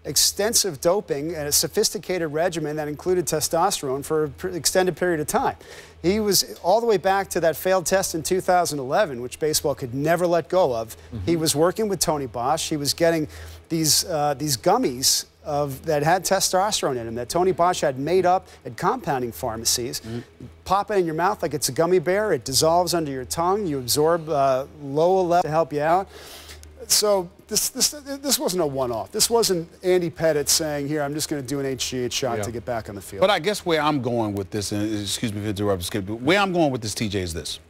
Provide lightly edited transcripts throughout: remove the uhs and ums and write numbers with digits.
extensive doping and a sophisticated regimen that included testosterone for an extended period of time. He was all the way back to that failed test in 2011, which baseball could never let go of. He was working with Tony Bosch. He was getting these gummies that had testosterone in them that Tony Bosch had made up at compounding pharmacies. Pop it in your mouth like it's a gummy bear. It dissolves under your tongue. You absorb low level to help you out. So this wasn't a one-off. This wasn't Andy Pettitte saying, here, I'm just going to do an HGH shot to get back on the field. But I guess where I'm going with this, and excuse me for interrupting, but where I'm going with this, TJ, is this.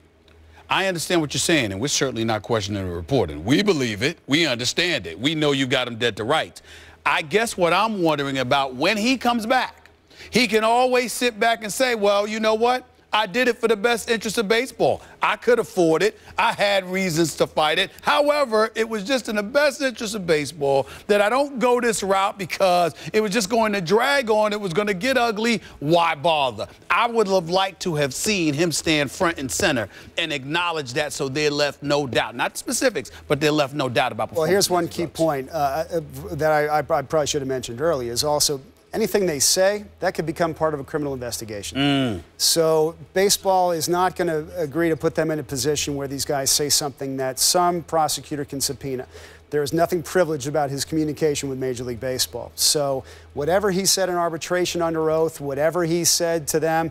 I understand what you're saying, and we're certainly not questioning the reporting. We believe it. We understand it. We know you got him dead to rights. I guess what I'm wondering about, when he comes back, he can always sit back and say, well, you know what? I did it for the best interest of baseball. I could afford it. I had reasons to fight it. However, it was just in the best interest of baseball that I don't go this route because it was just going to drag on. It was going to get ugly. Why bother? I would have liked to have seen him stand front and center and acknowledge that so they left no doubt. Not specifics, but they left no doubt about performance. Well, here's one key point that I probably should have mentioned earlier is also anything they say, that could become part of a criminal investigation. So baseball is not going to agree to put them in a position where these guys say something that some prosecutor can subpoena. There is nothing privileged about his communication with Major League Baseball. So whatever he said in arbitration under oath, whatever he said to them,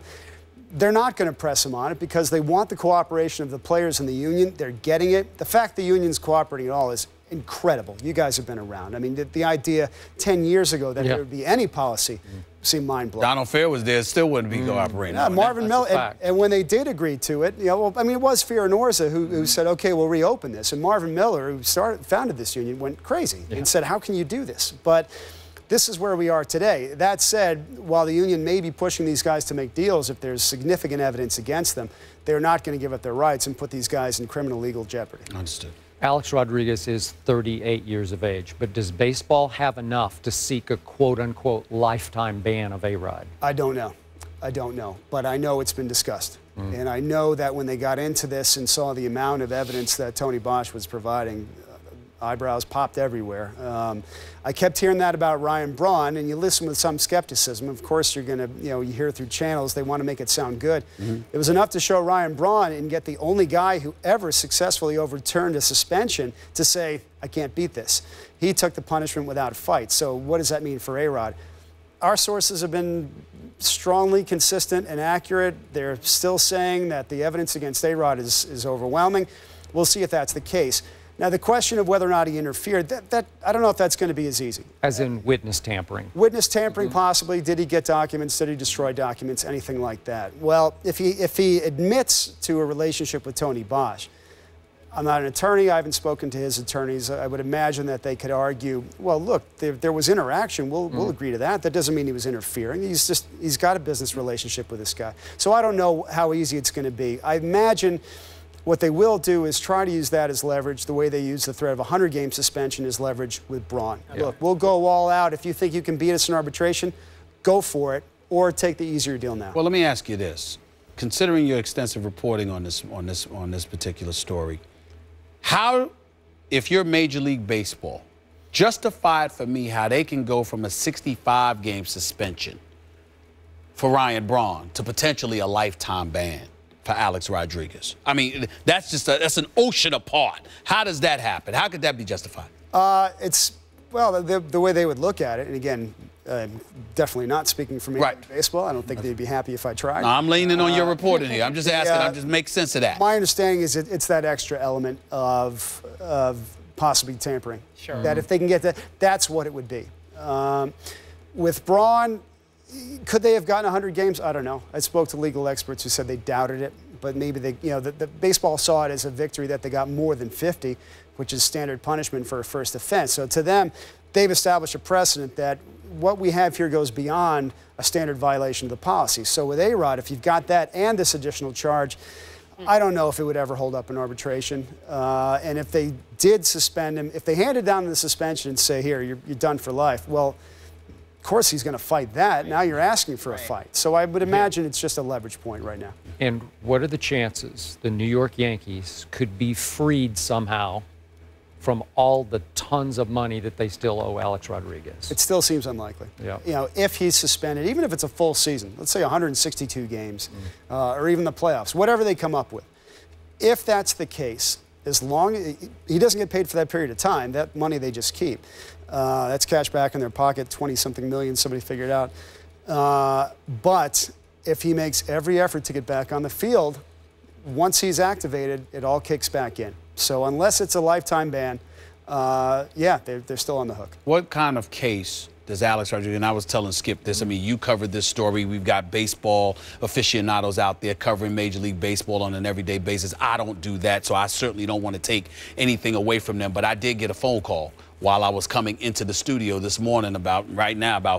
they're not going to press him on it because they want the cooperation of the players in the union. They're getting it. The fact the union's cooperating at all is incredible. You guys have been around. I mean, the idea 10 years ago that there would be any policy seemed mind-blowing. Donald Fair was there, still wouldn't be cooperating. Yeah, Marvin Miller, and when they did agree to it, you know, well, I mean, it was Fear and Orza who said, okay, we'll reopen this. And Marvin Miller, who founded this union, went crazy and said, how can you do this? But this is where we are today. That said, while the union may be pushing these guys to make deals, if there's significant evidence against them, they're not going to give up their rights and put these guys in criminal legal jeopardy. Understood. Alex Rodriguez is 38 years of age, but does baseball have enough to seek a quote-unquote lifetime ban of A-Rod? I don't know. I don't know. But I know it's been discussed. And I know that when they got into this and saw the amount of evidence that Tony Bosch was providing, eyebrows popped everywhere. I kept hearing that about Ryan Braun, and you listen with some skepticism. Of course, you're going to, you hear through channels, they want to make it sound good. It was enough to show Ryan Braun and get the only guy who ever successfully overturned a suspension to say, I can't beat this. He took the punishment without a fight. So what does that mean for A-Rod? Our sources have been strongly consistent and accurate. They're still saying that the evidence against A-Rod is overwhelming. We'll see if that's the case. Now, the question of whether or not he interfered, I don't know if that's going to be as easy. As in witness tampering? Witness tampering, possibly. Did he get documents? Did he destroy documents? Anything like that. Well, if he admits to a relationship with Tony Bosch, I'm not an attorney. I haven't spoken to his attorneys. I would imagine that they could argue, well, look, there was interaction. We'll agree to that. That doesn't mean he was interfering. He's got a business relationship with this guy. So I don't know how easy it's going to be. I imagine what they will do is try to use that as leverage the way they use the threat of a 100-game suspension as leverage with Braun. Look, we'll go all out. If you think you can beat us in arbitration, go for it, or take the easier deal now. Well, let me ask you this. Considering your extensive reporting on this particular story, how, if you're Major League Baseball, justify it for me how they can go from a 65-game suspension for Ryan Braun to potentially a lifetime ban for Alex Rodriguez? I mean, that's an ocean apart. How does that happen? How could that be justified? Well, the way they would look at it, and again, definitely not speaking for Major League Baseball. I don't think they'd be happy if I tried. No, I'm leaning on your reporting here. I'm just asking. I'm just make sense of that. My understanding is it's that extra element of possibly tampering. Sure. That if they can get that, that's what it would be. With Braun, could they have gotten 100 games? I don't know. I spoke to legal experts who said they doubted it, but maybe they, the baseball saw it as a victory that they got more than 50, which is standard punishment for a first offense. So to them, they've established a precedent that what we have here goes beyond a standard violation of the policy. So with A-Rod, if you've got that and this additional charge, I don't know if it would ever hold up in arbitration. And if they did suspend him, if they handed down the suspension and say, here, you're done for life, well, of course he's going to fight that. Now you're asking for a fight. So I would imagine it's just a leverage point right now. And what are the chances the New York Yankees could be freed somehow from all the tons of money that they still owe Alex Rodriguez? It still seems unlikely. Yeah. You know, if he's suspended, even if it's a full season, let's say 162 games, or even the playoffs, whatever they come up with. If that's the case, as long as he doesn't get paid for that period of time, that money they just keep. That's cash back in their pocket, 20-something million, somebody figured out. But if he makes every effort to get back on the field, once he's activated, it all kicks back in. So unless it's a lifetime ban, yeah, they're still on the hook. What kind of case does Alex Rodriguez, and I was telling Skip this, I mean, you covered this story. We've got baseball aficionados out there covering Major League Baseball on an everyday basis. I don't do that, so I certainly don't want to take anything away from them. But I did get a phone call while I was coming into the studio this morning, about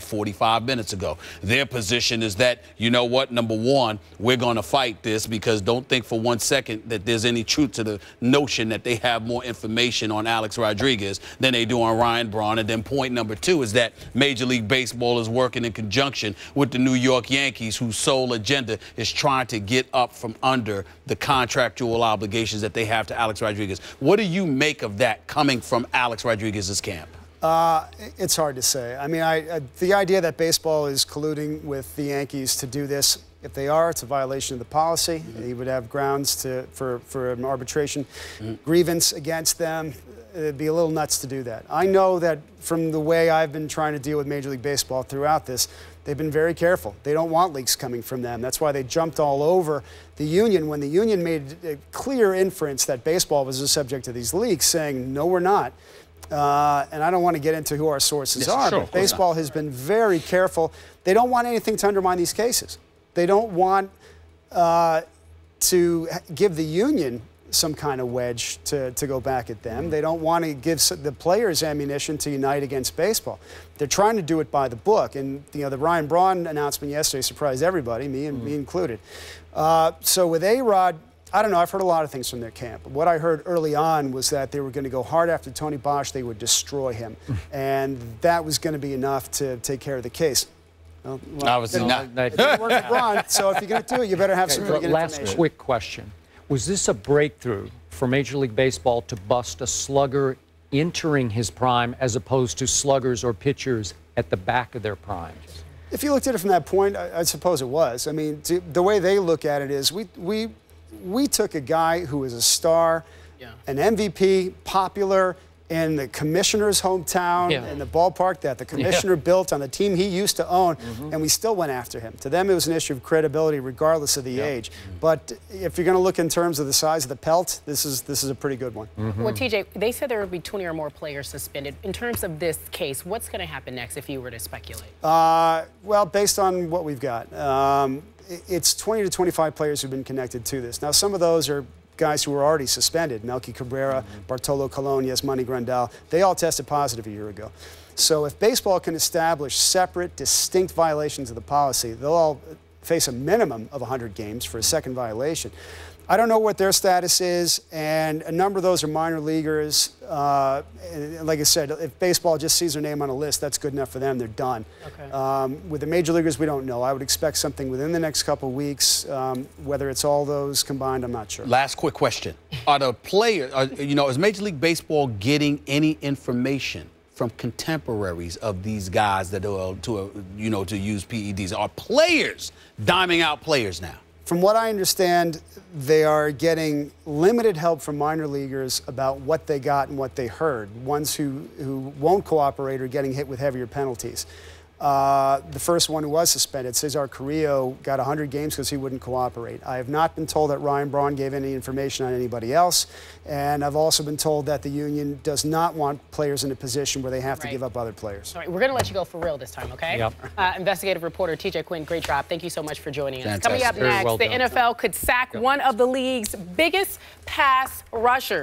45 minutes ago. Their position is that, you know what, number one, we're going to fight this, because don't think for 1 second that there's any truth to the notion that they have more information on Alex Rodriguez than they do on Ryan Braun. And then point number two is that Major League Baseball is working in conjunction with the New York Yankees, whose sole agenda is trying to get up from under the contractual obligations that they have to Alex Rodriguez. What do you make of that coming from Alex Rodriguez's camp? It's hard to say. I mean, the idea that baseball is colluding with the Yankees to do this, if they are, it's a violation of the policy. He would have grounds for an arbitration grievance against them. It'd be a little nuts to do that. I know that from the way I've been trying to deal with Major League Baseball throughout this, they've been very careful. They don't want leaks coming from them. That's why they jumped all over the union when the union made a clear inference that baseball was the subject of these leaks, saying, no, we're not. And I don't want to get into who our sources are, but baseball has been very careful. They don't want anything to undermine these cases. They don't want to give the union some kind of wedge to go back at them. They don't want to give the players ammunition to unite against baseball. They're trying to do it by the book. And you know, the Ryan Braun announcement yesterday surprised everybody, me included. So with A-Rod, I don't know, I've heard a lot of things from their camp. What I heard early on was that they were going to go hard after Tony Bosch. They would destroy him. And that was going to be enough to take care of the case. Well, obviously not. It didn't work with Braun, so if you're going to do it, you better have some pretty good information. Last quick question. Was this a breakthrough for Major League Baseball to bust a slugger entering his prime as opposed to sluggers or pitchers at the back of their prime? If you looked at it from that point, I suppose it was. I mean, the way they look at it is we took a guy who was a star, an MVP, popular in the commissioner's hometown, in the ballpark that the commissioner built on the team he used to own, and we still went after him. To them, it was an issue of credibility regardless of the age. But if you're going to look in terms of the size of the pelt, this is a pretty good one. Well, TJ, they said there would be 20 or more players suspended. In terms of this case, what's going to happen next if you were to speculate? Well, based on what we've got, it's 20 to 25 players who've been connected to this. Now, some of those are guys who were already suspended. Melky Cabrera, Bartolo Colon, Yasmani Grandal. They all tested positive a year ago. So if baseball can establish separate, distinct violations of the policy, they'll all face a minimum of 100 games for a second violation. I don't know what their status is, and a number of those are minor leaguers. And like I said, if baseball just sees their name on a list, that's good enough for them. They're done. Okay. With the major leaguers, we don't know. I would expect something within the next couple of weeks. Whether it's all those combined, I'm not sure. Last quick question. Are the players, you know, is Major League Baseball getting any information from contemporaries of these guys that are to use PEDs? Are players diming out players now? From what I understand, they are getting limited help from minor leaguers about what they got and what they heard. Ones who won't cooperate are getting hit with heavier penalties. The first one who was suspended, Cesar Carrillo, got 100 games because he wouldn't cooperate. I have not been told that Ryan Braun gave any information on anybody else, and I've also been told that the union does not want players in a position where they have to give up other players. All right, we're going to let you go for real this time, okay? Yep. Investigative reporter TJ Quinn, great job. Thank you so much for joining us. Fantastic. Coming up next, the NFL could sack one of the league's biggest pass rushers.